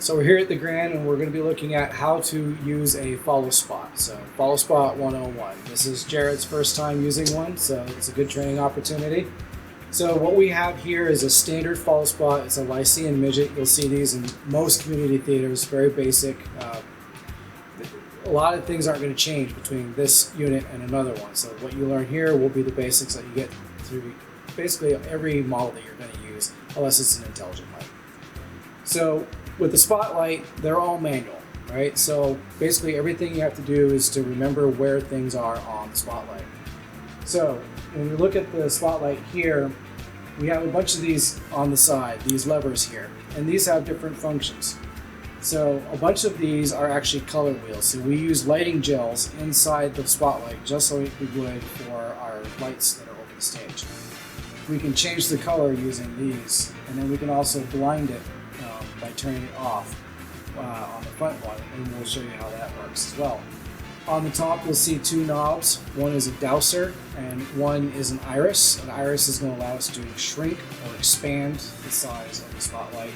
So we're here at the Grand and we're going to be looking at how to use a follow spot. So follow spot 101. This is Jared's first time using one, so it's a good training opportunity. So what we have here is a standard follow spot. It's a Lyceum midget. You'll see these in most community theaters, very basic. A lot of things aren't going to change between this unit and another one. So what you learn here will be the basics that you get through basically every model that you're going to use, unless it's an intelligent light. So with the spotlight, they're all manual, right? So basically everything you have to do is to remember where things are on the spotlight. So when we look at the spotlight here, we have a bunch of these on the side, these levers here, and these have different functions. So a bunch of these are actually color wheels. So we use lighting gels inside the spotlight just like we would for our lights that are over the stage. We can change the color using these, and then we can also blind it by turning it off on the front one, and we'll show you how that works as well. On the top, you'll see two knobs. One is a dowser, and one is an iris. An iris is going to allow us to shrink or expand the size of the spotlight.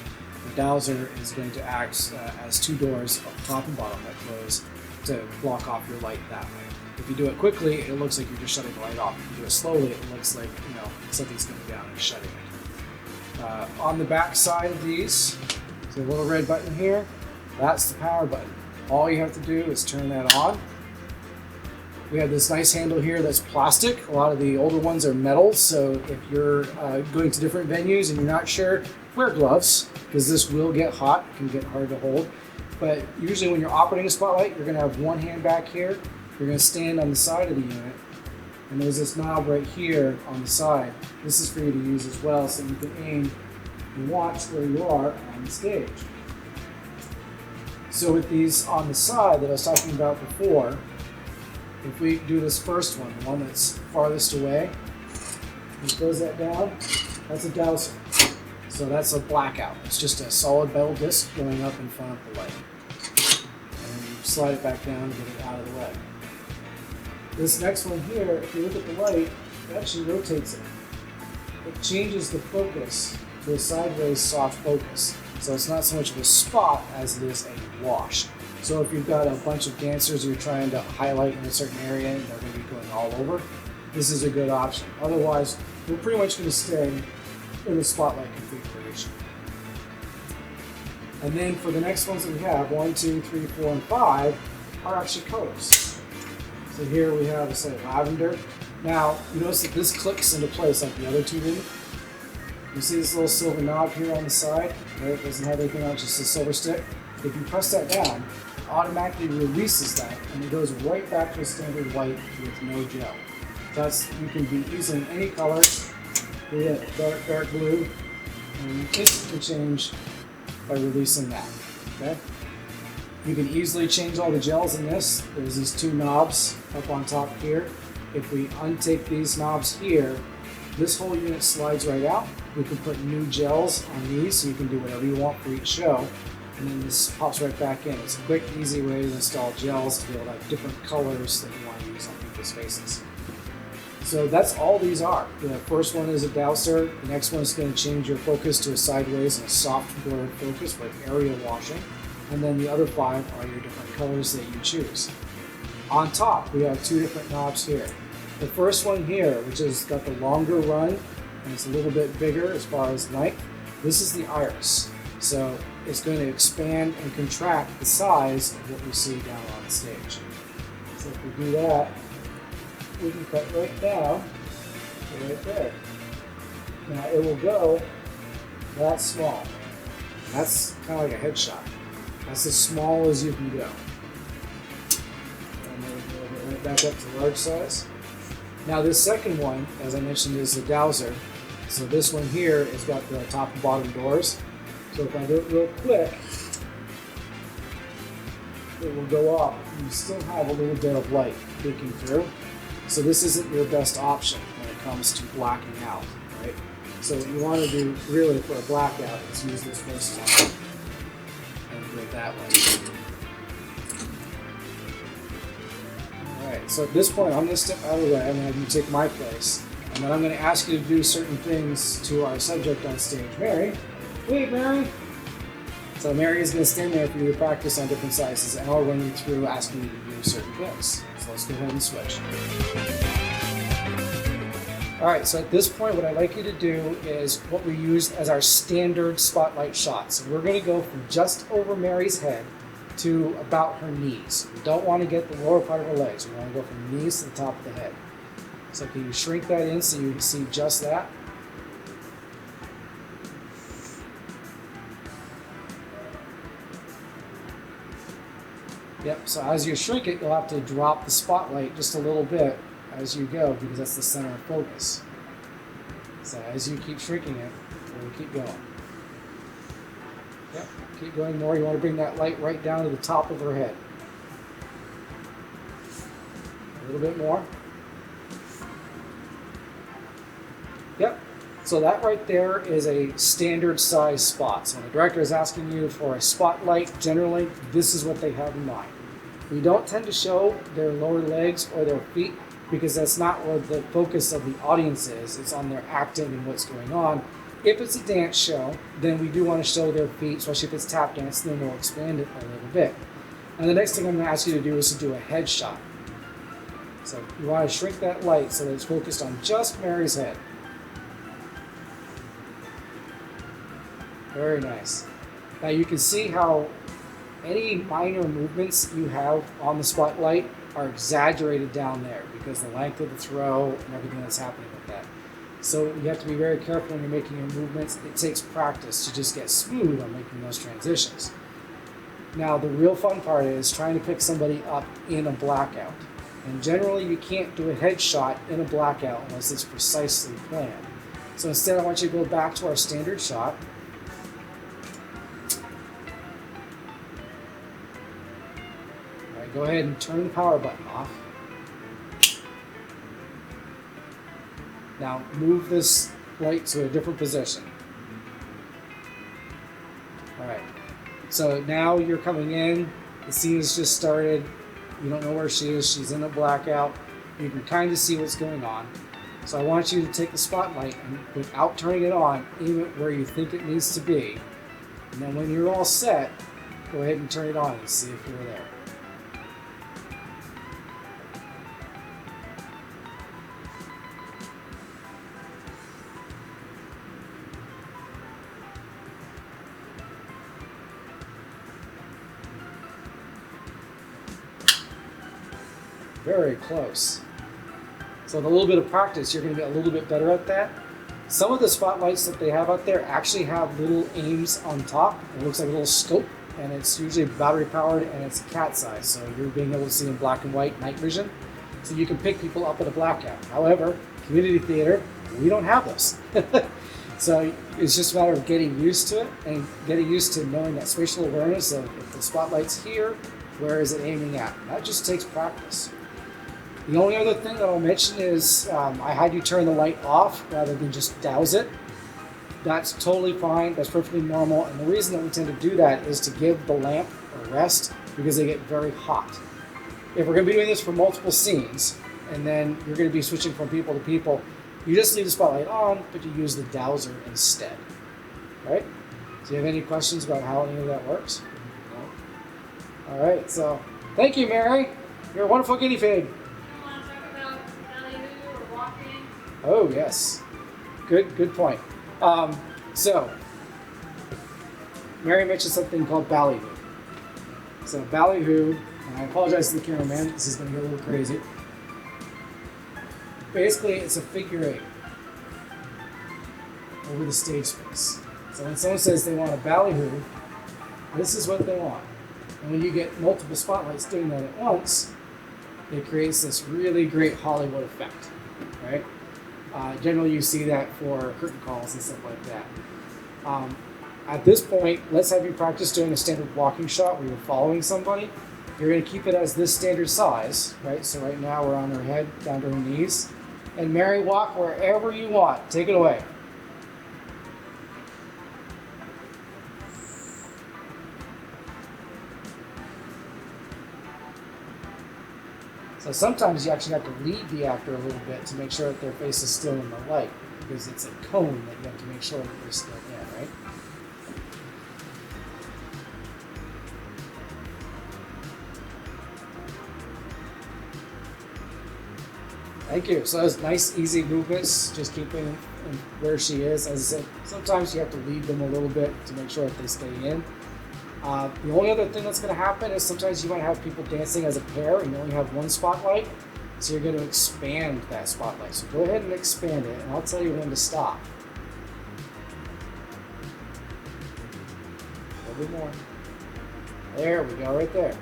The dowser is going to act as two doors, top and bottom, that close to block off your light that way. If you do it quickly, it looks like you're just shutting the light off. If you do it slowly, it looks like something's coming down and shutting it. On the back side of these, the little red button here, that's the power button. All you have to do is turn that on. We have this nice handle here that's plastic. A lot of the older ones are metal, so if you're going to different venues and you're not sure, wear gloves, because this will get hot, it can get hard to hold. But usually when you're operating a spotlight, you're going to have one hand back here, you're going to stand on the side of the unit, and there's this knob right here on the side. This is for you to use as well, so you can aim and watch where you are on the stage. So with these on the side that I was talking about before, if we do this first one, the one that's farthest away, and close that down, that's a dowser. So that's a blackout. It's just a solid metal disc going up in front of the light. And you slide it back down and get it out of the way. This next one here, if you look at the light, it actually rotates it. It changes the focus to a sideways soft focus. So it's not so much of a spot as it is a wash. So if you've got a bunch of dancers you're trying to highlight in a certain area and they're going to be going all over, this is a good option. Otherwise, we're pretty much going to stay in the spotlight configuration. And then for the next ones that we have, 1, 2, 3, 4, and 5 are actually colors. So here we have a say lavender. Now, you notice that this clicks into place like the other two did. You see this little silver knob here on the side? Right? It doesn't have anything on it, just a silver stick. If you press that down, it automatically releases that and it goes right back to a standard white with no gel. You can be using any color, be it dark blue, and you instantly change by releasing that. Okay? You can easily change all the gels in this. There's these two knobs up on top here. If we untake these knobs here, this whole unit slides right out. We can put new gels on these, so you can do whatever you want for each show. And then this pops right back in. It's a quick, easy way to install gels to be able to have different colors that you want to use on people's faces. So that's all these are. The first one is a dowser. The next one is going to change your focus to a sideways and a soft blurred focus for area washing. And then the other 5 are your different colors that you choose. On top, we have 2 different knobs here. The first one here, which has got the longer run, and it's a little bit bigger as far as length, this is the iris. So it's going to expand and contract the size of what we see down on the stage. So if we do that, we can cut right down to right there. Now it will go that small. That's kind of like a headshot. That's as small as you can go. And then we'll get right back up to large size. Now this second one, as I mentioned, is the dowser. So this one here has got the top and bottom doors. So if I do it real quick, it will go off. You still have a little bit of light leaking through. So this isn't your best option when it comes to blacking out, right? So what you want to do really for a blackout is use this first one and do it that way. Alright, so at this point I'm going to step out of the way. I'm going to have you take my place. And then I'm going to ask you to do certain things to our subject on stage. Mary, wait, Mary. So Mary is going to stand there for you to practice on different sizes, and I'll run you through asking you to do certain things. So let's go ahead and switch. All right, so at this point, what I'd like you to do is what we used as our standard spotlight shot. So we're going to go from just over Mary's head to about her knees. We don't want to get the lower part of her legs. We want to go from the knees to the top of the head. So can you shrink that in so you can see just that? Yep, so as you shrink it, you'll have to drop the spotlight just a little bit as you go because that's the center of focus. So as you keep shrinking it, we'll keep going. Yep, keep going more. You want to bring that light right down to the top of her head. A little bit more. Yep, so that right there is a standard size spot. So when the director is asking you for a spotlight, generally this is what they have in mind. We don't tend to show their lower legs or their feet because that's not where the focus of the audience is. It's on their acting and what's going on. If it's a dance show, then we do want to show their feet, especially if it's tap dance, then we'll expand it a little bit. And the next thing I'm going to ask you to do is to do a head shot. So you want to shrink that light so that it's focused on just Mary's head. Very nice. Now you can see how any minor movements you have on the spotlight are exaggerated down there because the length of the throw and everything that's happening with that. So you have to be very careful when you're making your movements. It takes practice to just get smooth on making those transitions. Now the real fun part is trying to pick somebody up in a blackout. And generally you can't do a headshot in a blackout unless it's precisely planned. So instead I want you to go back to our standard shot. Go ahead and turn the power button off. Now move this light to a different position. All right, so now you're coming in, the scene has just started, you don't know where she is, she's in a blackout, you can kind of see what's going on. So I want you to take the spotlight and without turning it on, aim it where you think it needs to be. And then when you're all set, go ahead and turn it on and see if you're there. Very close. So with a little bit of practice, you're going to get a little bit better at that. Some of the spotlights that they have out there actually have little aims on top. It looks like a little scope, and it's usually battery powered, and it's cat size. So you're being able to see in black and white night vision. So you can pick people up at a blackout. However, community theater, we don't have those. So it's just a matter of getting used to it and getting used to knowing that spatial awareness of if the spotlight's here, where is it aiming at? That just takes practice. The only other thing that I'll mention is I had you turn the light off rather than just douse it. That's totally fine. That's perfectly normal. And the reason that we tend to do that is to give the lamp a rest because they get very hot. If we're going to be doing this for multiple scenes and then you're going to be switching from people to people, you just leave the spotlight on, but you use the dowser instead. Right? Do you have any questions about how any of that works? No? All right. So thank you, Mary. You're a wonderful guinea pig. Oh, yes. Good point. So, Mary mentioned something called ballyhoo. So, ballyhoo, and I apologize to the cameraman, this is going to get a little crazy. Basically, it's a figure eight over the stage space. So, when someone says they want a ballyhoo, this is what they want. And when you get multiple spotlights doing that at once, it creates this really great Hollywood effect, right? Generally, you see that for curtain calls and stuff like that. At this point, let's have you practice doing a standard walking shot where you're following somebody. You're going to keep it as this standard size, right? So right now we're on her head, down to her knees. And Mary, walk wherever you want. Take it away. So sometimes you actually have to lead the actor a little bit to make sure that their face is still in the light, because it's a cone that you have to make sure that they're still in, right? Thank you. So those nice, easy movements, just keeping where she is. As I said, sometimes you have to lead them a little bit to make sure that they stay in. The only other thing that's going to happen is sometimes you might have people dancing as a pair and you only have one spotlight. So you're going to expand that spotlight. So go ahead and expand it, and I'll tell you when to stop. A little bit more. There we go, right there.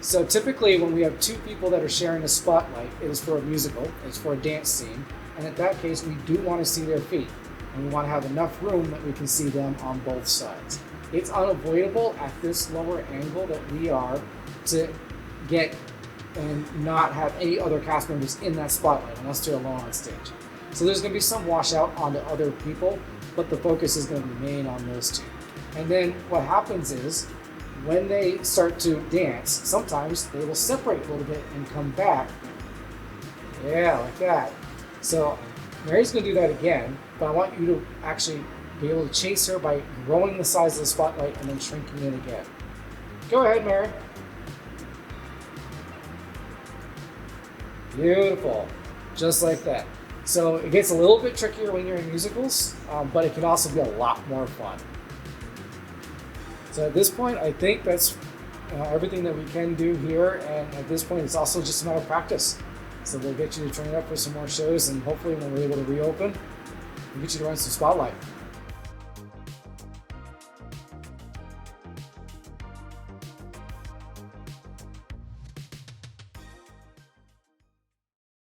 So typically when we have two people that are sharing a spotlight, it is for a musical, it's for a dance scene, and in that case we do want to see their feet, and we want to have enough room that we can see them on both sides. It's unavoidable at this lower angle that we are to get and not have any other cast members in that spotlight unless they're alone on stage. So there's going to be some washout onto other people, but the focus is going to remain on those two. And then what happens is, when they start to dance, sometimes they will separate a little bit and come back. Yeah, like that. So Mary's going to do that again, but I want you to actually be able to chase her by growing the size of the spotlight and then shrinking it again. Go ahead, Mary. Beautiful. Just like that. So it gets a little bit trickier when you're in musicals, but it can also be a lot more fun. So at this point, I think that's everything that we can do here. And at this point, it's also just a matter of practice. So we'll get you to train up for some more shows, and hopefully when we're able to reopen, we'll get you to run some spotlight.